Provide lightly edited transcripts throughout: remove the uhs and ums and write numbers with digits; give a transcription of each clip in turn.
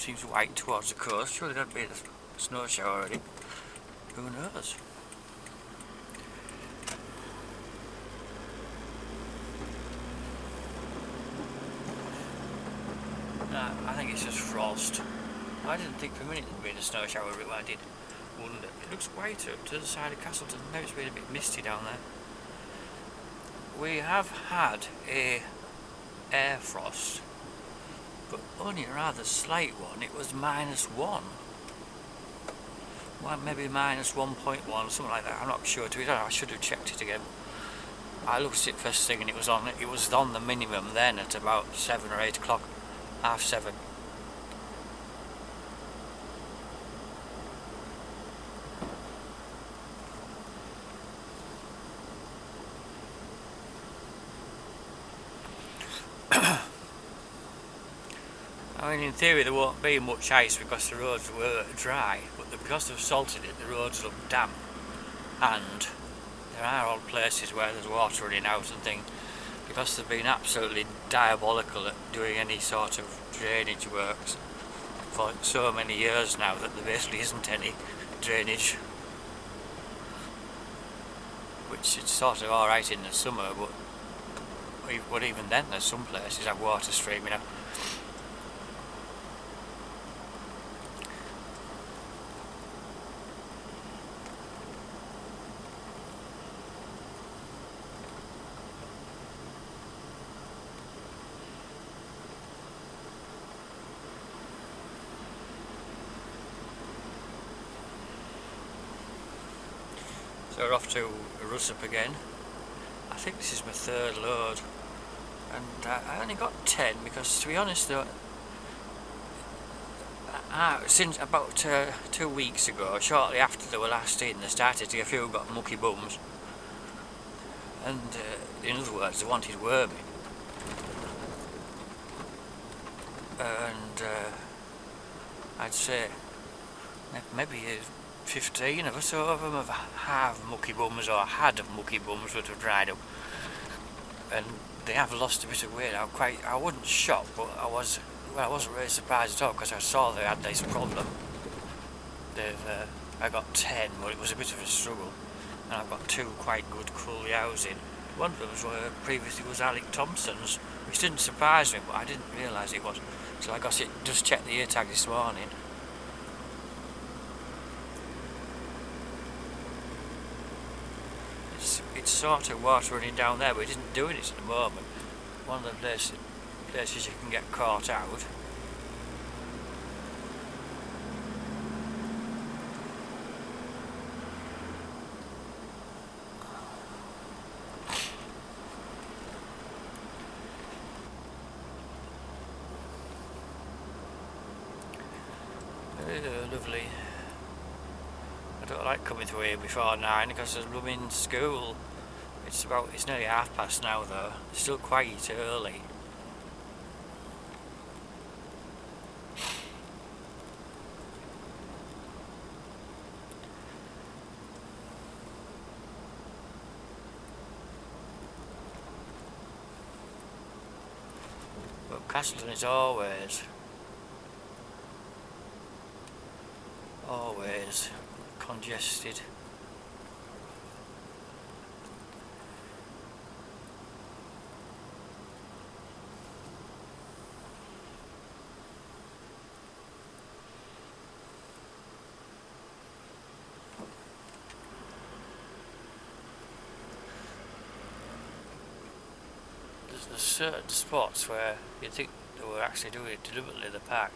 seems white towards the coast. Surely that'd be the snow shower already. Who knows? I think it's just frost. I didn't think for a minute there'd been a snow shower, but I did wonder. It looks whiter up to the side of Castleton. Now it's been a bit misty down there. We have had a air frost, but only a rather slight one. It was -1. Well, maybe -1.1, something like that. I'm not sure. To be honest, I should have checked it again. I looked at it first thing, and it was on the minimum then at about 7 or 8 o'clock, 7:30. I mean, in theory there won't be much ice because the roads were dry, but because they've salted it, the roads look damp, and there are odd places where there's water running out and things, because they've been absolutely diabolical at doing any sort of drainage works for so many years now that there basically isn't any drainage, which is sort of alright in the summer, but even then there's some places have water streaming out. So we're off to Russup again. I think this is my third load, and I only got 10 because, to be honest though, since about 2 weeks ago, shortly after they were last in, they started to get a few got mucky bums, and in other words they wanted worming, and I'd say maybe 15 of us of them have mucky bums or had mucky bums that have dried up, and they have lost a bit of weight. I wasn't shocked, but I wasn't really surprised at all because I saw they had this problem. I got 10, but it was a bit of a struggle, and I've got 2 quite good cool yows in. One of them previously was Alec Thompson's, which didn't surprise me, but I didn't realise it was, so I got it, just checked the ear tag this morning. It's sort of water running down there, but it isn't doing it at the moment. One of the places you can get caught out. Lovely. I don't like coming through here before 9 because there's blooming school. It's nearly past now though. It's still quite early. But Castleton is always congested. There's certain spots where you'd think they were actually doing it deliberately, the pack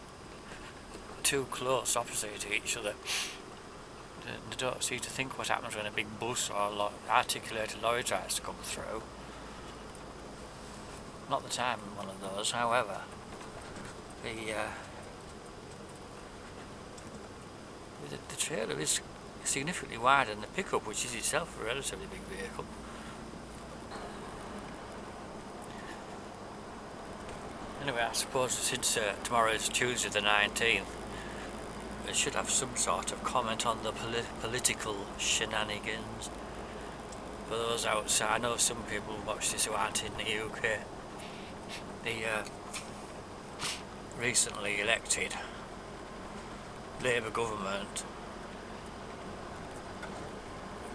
too close opposite each other. They don't seem to think what happens when a big bus or articulated lorry tries to come through. Not that I'm one of those, however. The trailer is significantly wider than the pickup, which is itself a relatively big vehicle. Anyway, I suppose since tomorrow is Tuesday the 19th, I should have some sort of comment on the political shenanigans. For those outside, I know some people watch this who aren't in the UK. The recently elected Labour government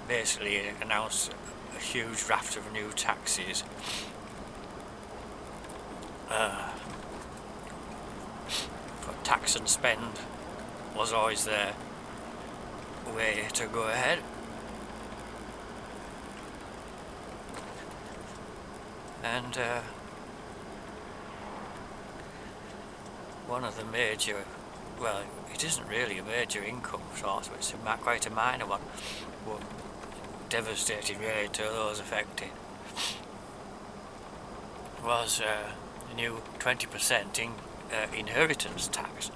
basically announced a huge raft of new taxes. But tax and spend was always their way to go ahead. And one of the major, well, it isn't really a major income source, but it's quite a minor one, but devastating really to those affected, was the new 20% inheritance tax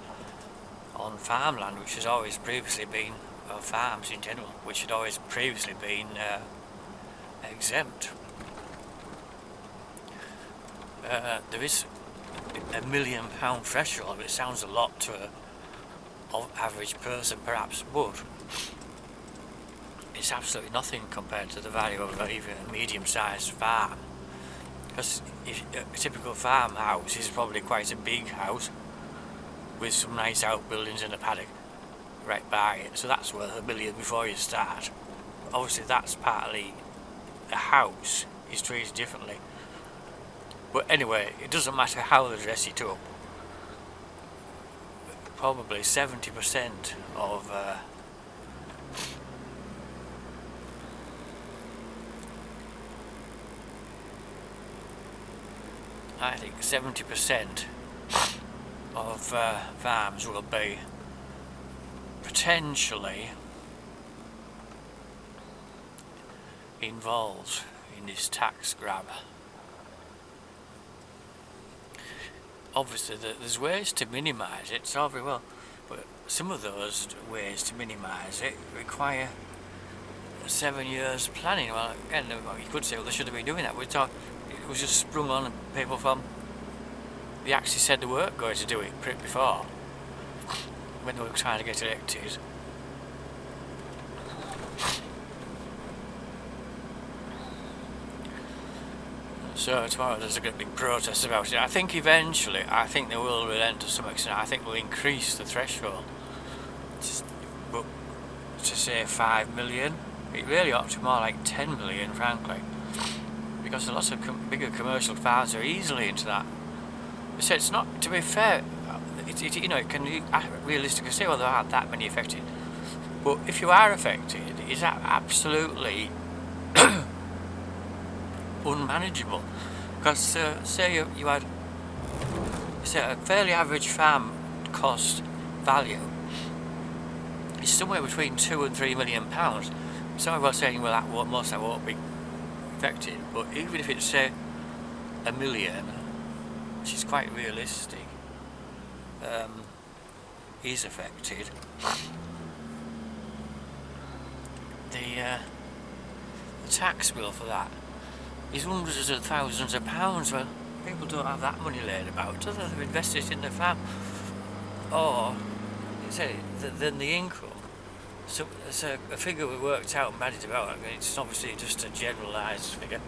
on farmland, which has always previously been, farms in general, which had always previously been exempt. There is £1 million threshold. It sounds a lot to an average person perhaps, but it's absolutely nothing compared to the value of even a medium-sized farm. Because a typical farmhouse is probably quite a big house with some nice outbuildings and a paddock right by it, so that's worth $1 million before you start. Obviously that's partly a house is treated differently. But anyway, it doesn't matter how they dress it up. Probably 70% of I think 70% of farms will be potentially involved in this tax grab. Obviously there's ways to minimise it, it's all very well, but some of those ways to minimise it require 7 years planning. Well, again, you could say, well, they should have been doing that. It was just sprung on people from, they actually said they weren't going to do it before, when they were trying to get elected. So tomorrow there's a big protest about it. I think eventually, they will relent to some extent. I think we'll increase the threshold. But to say 5 million, it really ought to be more like 10 million, frankly. Because a lot of bigger commercial farms are easily into that. So it's not, to be fair, it can realistically say, well, there aren't that many affected. But if you are affected, is that absolutely unmanageable? Because say you had a fairly average farm cost value is somewhere between £2 and £3 million. Some people are saying, well, most of that won't be affected, but even if it's say $1 million, which is quite realistic, is affected, the tax bill for that is hundreds of thousands of pounds. Well, people don't have that money laid about, do they? They've invested in the farm. Or, then the income. So it's a figure we worked out and managed about. I mean, it's obviously just a generalised figure.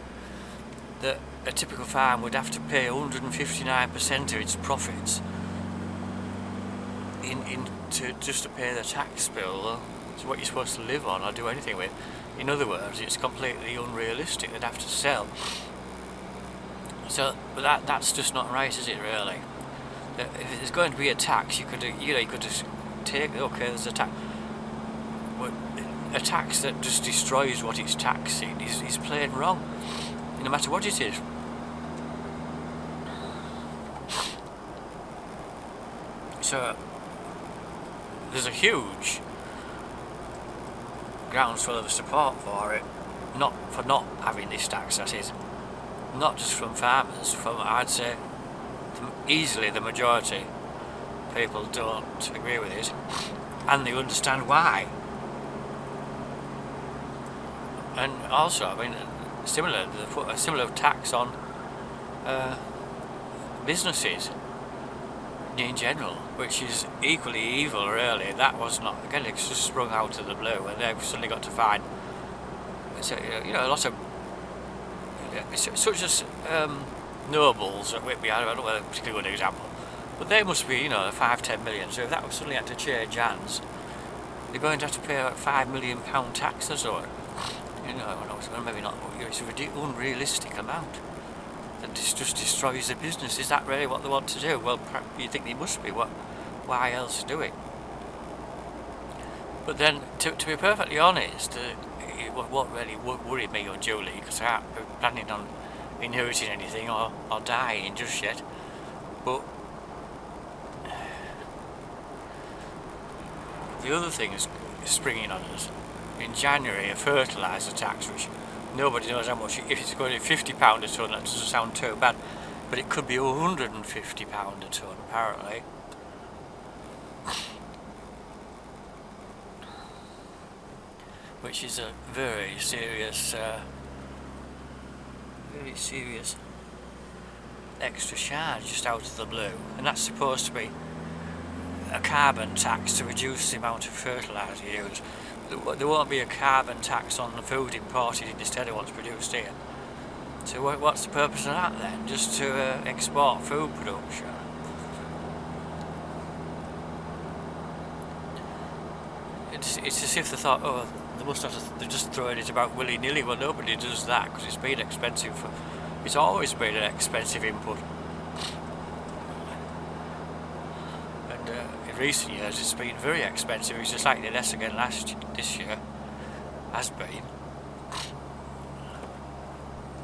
That a typical farm would have to pay 159% of its profits to pay the tax bill. It's what you're supposed to live on or do anything with. In other words, it's completely unrealistic. They'd have to sell. But that's just not right, is it? Really? If there's going to be a tax, you could just take. Okay, there's a tax, but a tax that just destroys what it's taxing is plain wrong, no matter what it is. So there's a huge groundswell of support for it, not having this tax. That is, not just from farmers, from, I'd say, easily the majority. People don't agree with it, and they understand why. And also, I mean, they put a similar tax on businesses in general, which is equally evil, really. That was not, again, it's just sprung out of the blue, and they've suddenly got to find, a lot of, such as Nobles at Whitby. I don't know a particularly good example, But they must be, 5-10 million. So if that was suddenly had to change hands, they're going to have to pay like £5 million tax or so. Maybe not. It's an unrealistic amount. That just destroys the business. Is that really what they want to do? Well, you think they must be. Why else do it? But then, to be perfectly honest, what really worried me on Julie, because I ain't planning on inheriting anything or dying just yet, but the other thing is springing on us. In January, a fertiliser tax, which nobody knows how much. If it's going to be £50 a tonne, that doesn't sound too bad, but it could be £150 a tonne, apparently. Which is a very serious extra charge just out of the blue, and that's supposed to be a carbon tax to reduce the amount of fertiliser you use. There won't be a carbon tax on the food imported instead of what's produced here. So what's the purpose of that then? Just to export food production? It's as if they thought, oh, they're just throwing it about willy-nilly. Well, nobody does that because it's been expensive. It's always been an expensive input. And in recent years it's been very expensive. It's just slightly less again this year. Has been.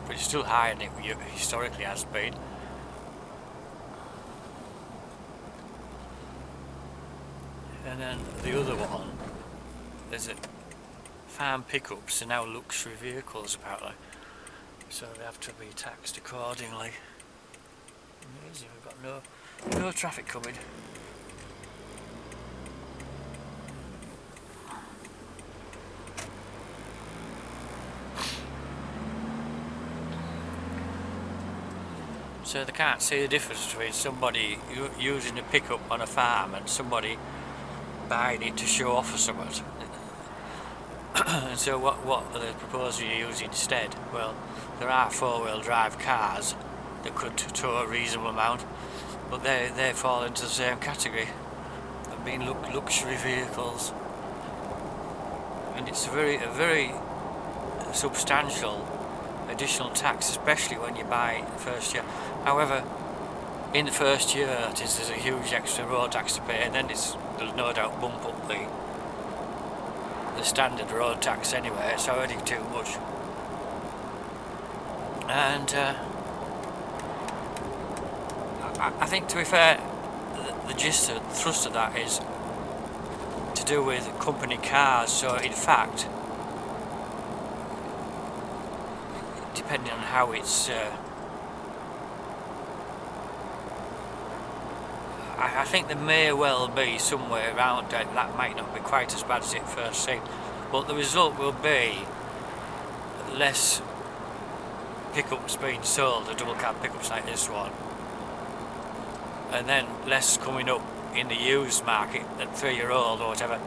But it's still higher than it historically has been. And then the other one, there's a farm pickups are now luxury vehicles apparently, so they have to be taxed accordingly. Amazing, we've got no traffic coming. So they can't see the difference between somebody using a pickup on a farm and somebody buying it to show off or something. And so what are they proposing you use instead? Well, there are four-wheel drive cars that could tow a reasonable amount, but they fall into the same category of being luxury vehicles. And it's a very substantial additional tax, especially when you buy the first year. However, in the first year, there's a huge extra road tax to pay, and then there'll no doubt bump up the standard road tax anyway. It's already too much. And I think, to be fair, the gist, the thrust of that is to do with company cars. So in fact, depending on how it's I think there may well be somewhere around it that might not be quite as bad as it first seemed, but the result will be less pickups being sold, the double cab pickups like this one, and then less coming up in the used market at 3-year-old or whatever,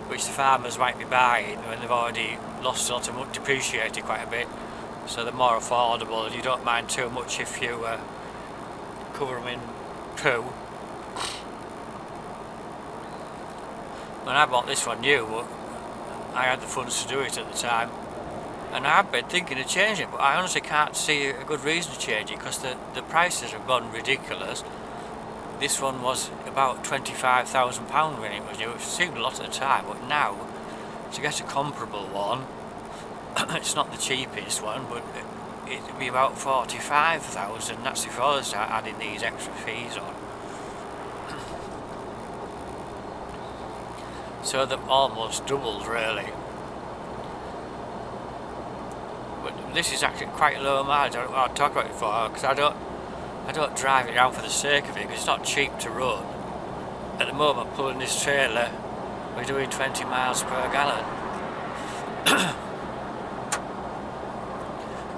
which the farmers might be buying when they've already lost a lot of money, depreciated quite a bit, so they're more affordable and you don't mind too much if you cover them in poo. When I bought this one new, I had the funds to do it at the time, and I've been thinking of changing it, but I honestly can't see a good reason to change it because the prices have gone ridiculous. This one was about £25,000 when it was new, which seemed a lot at the time, but now to get a comparable one, it's not the cheapest one, but it'd be about 45,000. That's if I start adding these extra fees on. So they've almost doubled, really. But this is actually quite low mileage. I don't want to talk about it before because I don't drive it around for the sake of it because it's not cheap to run. At the moment, pulling this trailer, we're doing 20 miles per gallon.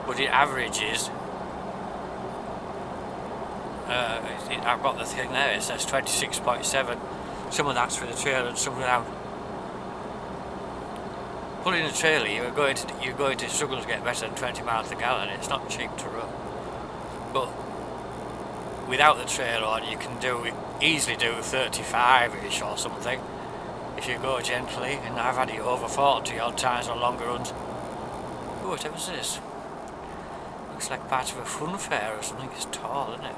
But it averages. I've got the thing there. It says 26.7. Some of that's for the trailer and some without. Pulling a trailer, you're going to struggle to get better than 20 miles a gallon. It's not cheap to run. But without the trailer on, you can easily do 35ish or something if you go gently, and I've had it over 40 odd times on longer runs. Oh, whatever's this? Looks like part of a fun fair or something. It's tall, isn't it?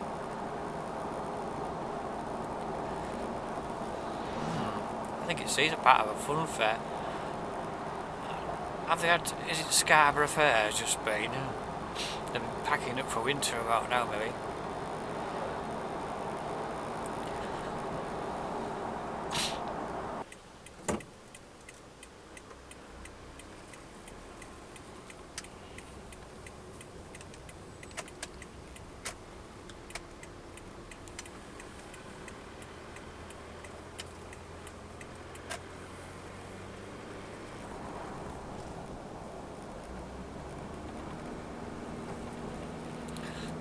I think it's a part of a fun fair. Have they had, is it Scarborough Fair just been? They've been packing up for winter about now, maybe.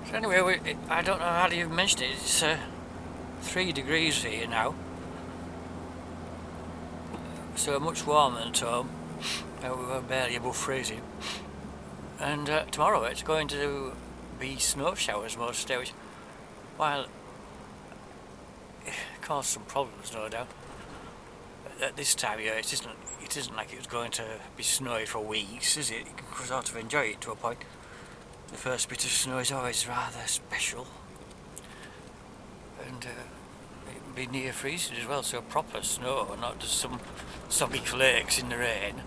So anyway, I don't know how you've mentioned it, it's 3 degrees here now. So much warmer than home. We were barely above freezing. And tomorrow it's going to be snow showers most days. While it caused some problems, no doubt. At this time of year, it isn't like it was going to be snowy for weeks, is it? You can sort of enjoy it to a point. The first bit of snow is always rather special, and it can be near freezing as well, so proper snow, not just some soggy flakes in the rain.